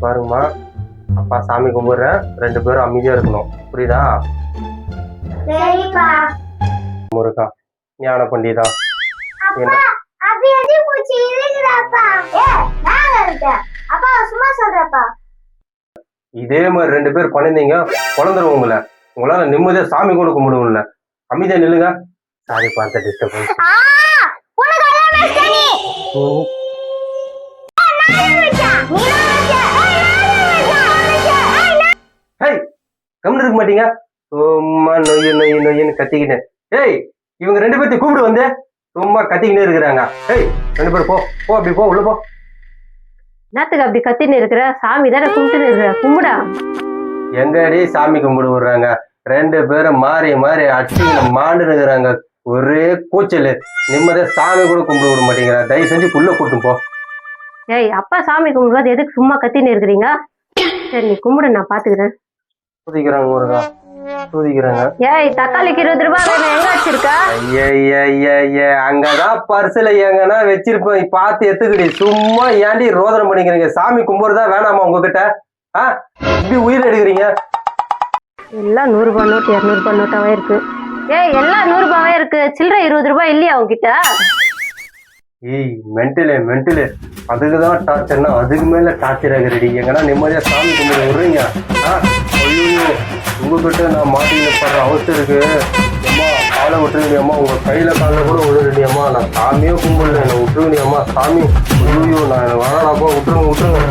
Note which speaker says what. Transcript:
Speaker 1: பாருங்கம்மா, அப்பா சாமி கும்பிடுறேன், 2 பேரும் அமைதியா இருக்கணும், புரியுதா?
Speaker 2: சரிப்பா.
Speaker 1: முருகா ஞான பண்டிதா.
Speaker 2: அப்பா அப்படி எதி பூச்சி இருக்குதாப்பா? நான் இருக்கேன். அப்பா சும்மா சொல்றப்பா.
Speaker 1: இதே மாதிரி 2 பேர் பண்ணிருந்தீங்க குழந்தைருவோம் உங்களால நிம்மதியா சாமி கூட கும்பிடுவோம்ல. அமைதியா நில்லுங்க. சாரி பார்த்த டிஸ்டர்பன்ஸ்.
Speaker 2: உனக்கு எல்லாம் மேஸ்டனி.
Speaker 1: ஹேய், கம்முனு இருக்க மாட்டீங்க? சும்மா நொய்யன்னு கத்திக்கிட்டேன். ஏய், இவங்க 2 பேர்த்தையும் கூப்பிடு வந்து. சும்மா கத்திக்கிட்டே இருக்கிறாங்க. ஏய், 2 பேர் போ அப்படி போ, உள்ள போ.
Speaker 3: என்னத்துக்கு அப்படி கத்தின்னு இருக்கிற? சாமி தானே கும்பிட்டுன்னு இருக்கிற, கும்பிடா.
Speaker 1: எங்கடி சாமி கும்பிடு விடுறாங்க? 2 பேரும் மாறி அடிச்சுக்கிட்டு மாண்டுன்னு இருக்கிறாங்க. ஒரே கூச்சல். நிம்மதியா சாமி கூட கும்பிட விட மாட்டேங்கிறா. தயவு செஞ்சு உள்ள கூட்டும் போ.
Speaker 3: ஏய், அப்பா சாமி கும்பிடுறது எதுக்கு சும்மா கத்தின்னு இருக்கிறீங்க? சரி நீ கும்பிடு, நான் பாத்துக்கிறேன்.
Speaker 1: தூதிக்கிறாங்க முருகா, தூதிக்கிறாங்க.
Speaker 3: ஏய், தக்காளிக்கு 20 ரூபாய் வேணும், எங்க வச்சிருக்க?
Speaker 1: ஐய அங்கதான் பர்சுல எங்கன்னா வச்சிருப்பேன், பார்த்து எடுத்துக்கிடி. சும்மா ஏன்டி ரோதனை பண்ணிக்கிறீங்க? சாமி கும்பிடுறதா வேணாமா உங்ககிட்ட? இப்படி உயிர் எடுக்கிறீங்க?
Speaker 3: எல்லாம் 100 ரூபாய் நோட்டு, 200 ரூபாய் நோட்டாவே இருக்கு. ஏய், எல்லாம் 100 ரூபாவே இருக்கு, சில்லறை 20 ரூபாய் இல்லையா உங்ககிட்ட?
Speaker 1: ஏய், மென்டலு அதுக்குதான் டார்ச்சர்னா அதுக்கு மேல டார்ச்சர் ஆகிறடி. எங்கன்னா நிம்மதியா சாமி கும்பிட விடுறீங்க. ஐயோ, உங்ககிட்ட நான் மாட்டின்னு படுற அவசரம் இருக்கு. அம்மா காலை விட்டுருங்கடியம்மா, உங்க கையில காலில் கூட விடுறடியம்மா. நான் சாமியே கும்பிடல, என்னை விட்டுருங்கடியம்மா. சாமி ஐயோ, நான் வரடாப்பா, விட்டுருங்க.